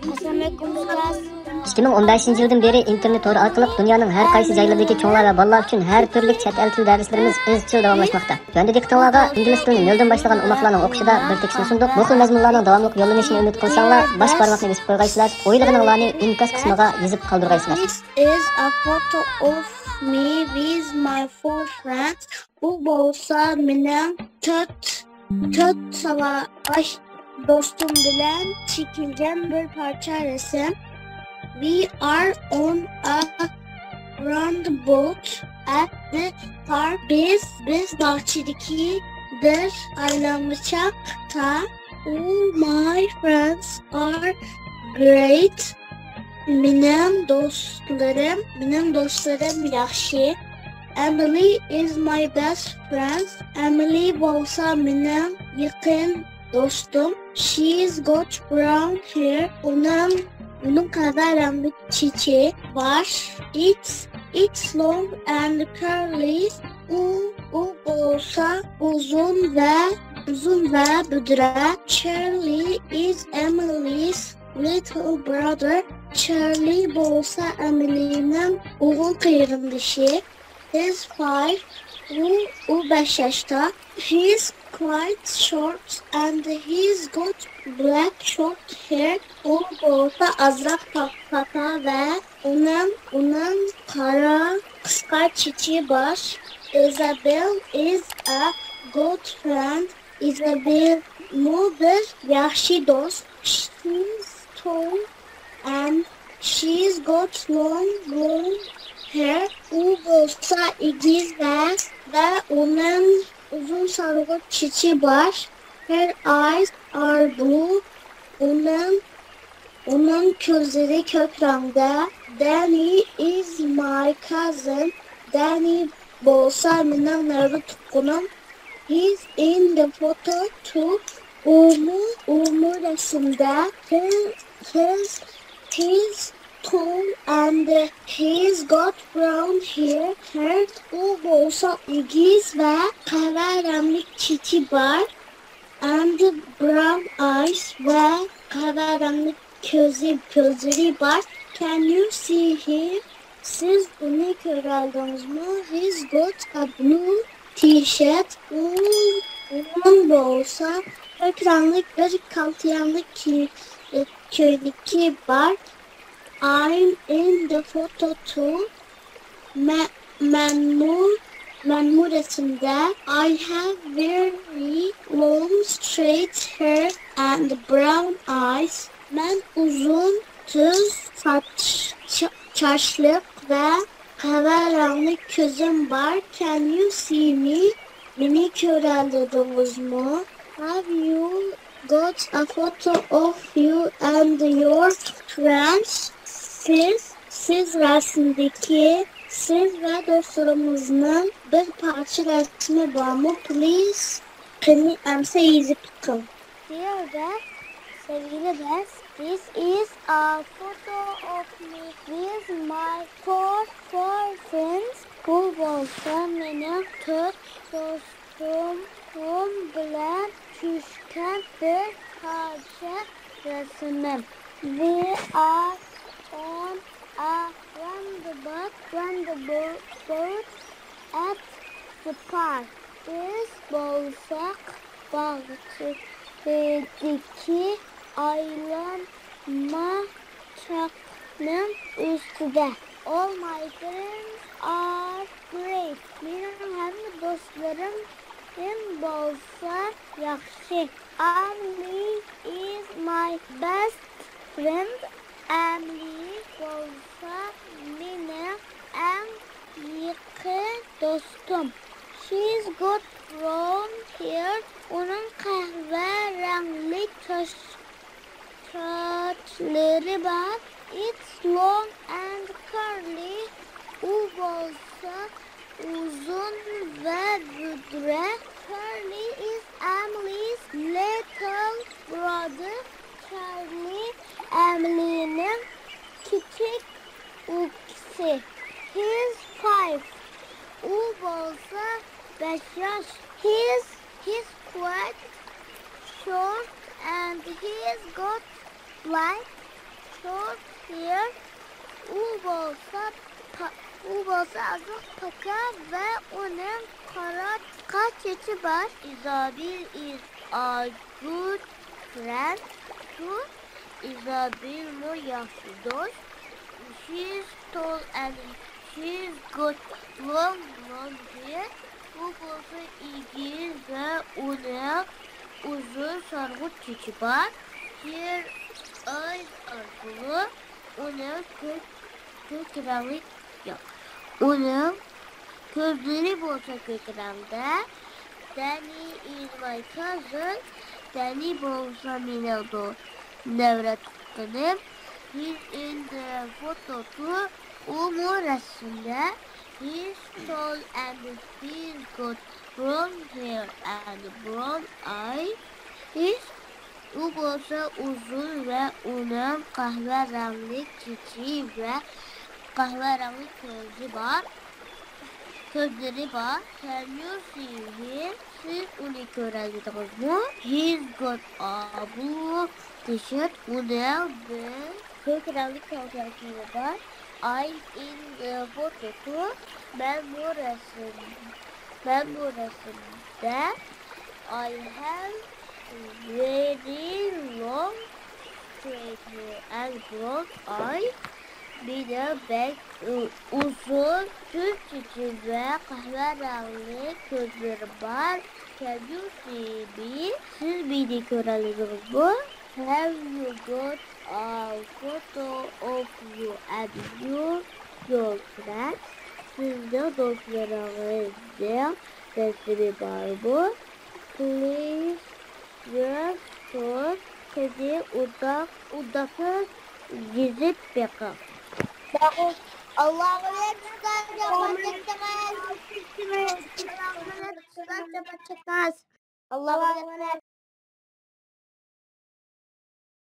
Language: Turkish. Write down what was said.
Assalamualaikum Ustaz. 2015 yıldan beri internet to'ri orqali dunyoning har qaysi joylaridagi cho'nglar va bolalar uchun har turli chet el tili darslarimiz izchil davomlashmoqda. Yondagi tinglarga ingliz tilini noldan boshlagan o'quvchilarning o'qishida bir tekishni sunduq. Bu xil mazmunlarning davomli yo'llanishini umid qilsanglar, bosh barmoqni bosib qo'ygaysizlar, o'ylaganinglarni inkas qismiga yozib qoldirgaysizlar. This is a photo of me with my four friends. Bu bo'lsa mening to'rt savaş dostum bilan çekilgan bir parça resim. We are on a roundabout at the park. Biz bahçedeki bir ayrılmışakta. All my friends are great. Benim dostlarım yaxshi. Emily is my best friend. Emily bo'lsa mening yaqin dostum. She's got brown hair. Onun qora rangli çiçeği var. It's long and curly. O bo'lsa uzun ve budra. Charlie is Emily's little brother. Charlie bo'lsa Emily'nin o'g'il qarindoshi. He's 5. O 5 yaşta. He's quite short and he's got black short hair. O bo'lsa azroq papa ve onun qora qisqa çiçeği var. Isabel is a good friend. Isabel bir yaxshi do'st. She's tall and she's got long hair. O bo'lsa igiz ve onun uzun sarı çiçeği var. Her eyes are blue. Onun gözleri kök rengde. Danny is my cousin. Danny bo'lsa mening nari tuqqanim. He's in the photo too. Umu resimde. He's tall and he's got brown hair. O bo'lsa igiz ve qora rangli çiçeği var. And brown eyes ve qora rangli gözleri var. Can you see him? Siz onu gördünüz mü? He's got a blue t-shirt. Onun bo'lsa kök rangli bir kaltiyanlı köyleki var. I'm in the photo too. Memnun resimde. I have very long straight hair and brown eyes. Ben uzun düz saçlı ve kahverengi gözüm var. Can you see me? Beni görebilirsiniz mi? Have you got a photo of you and your friends? Siz resimdeki siz ve dostlarımızın bir parça resmi var mı? Please can you answer easy pickle. Dear Dad, sevgili Bess, this is a photo of me with my four friends. Bu bo'lsa mening to'rt do'stim bilan tushgan bir parcha rasmim. We are on a roundabout at the park. Biz bo'lsak bahçedeki aylanma çakının üstüde. All my friends are great. Benim hem dostlarım bo'lsa yaxshi. Emily is my best friend. Emily bo'lsa mening eng yaqin do'stim. She's got brown hair. Onun qahva rangli sochları var. It's long and curly. U bo'lsa uzun ve budra. Curly is Emily's little brother. Charlie Emily'nin küçük ukisi. He's 5. O bo'lsa 5 yaş. He's quite short and he's got black short hair. U bolsa azıcık paka ve onun kara saçı var. Isabel is a good friend to Isabel mu yaxşı dost. She's tall and she's got long blonde hair. U bolsa ilgili ve onun uzun sargı çiçi var. Her eyes are blue. Onun kök rengi yok. Onun gözleri bolsa kök rengde. Danny is my cousin. Danny bolsa benim nevre tutkanım. He's in the photo too. O mu resimde. He's tall and he's got brown hair and brown eyes. U bolsa uzun ve onun kahverengi çiçeği ve kahverengi gözleri var. Can you see him? Siz onu görebildiniz mi? He's got a blue t-shirt. Onun bir kök rengi kıyafeti var. I'm in the photo too. Ben bu resimde I have very long straight hair and brown eyes. Bir de uzun tüy çiçeği ve kahverengi gözleri var. Can you see me? Siz beni görebilirsiniz mi? Have you got a photo of you and your friends? Sizde dostlarınızda resmi var mı? Please just stop. Sizi udakı gizip bakın. Allah'a emanet olun. Allah'a emanet olun.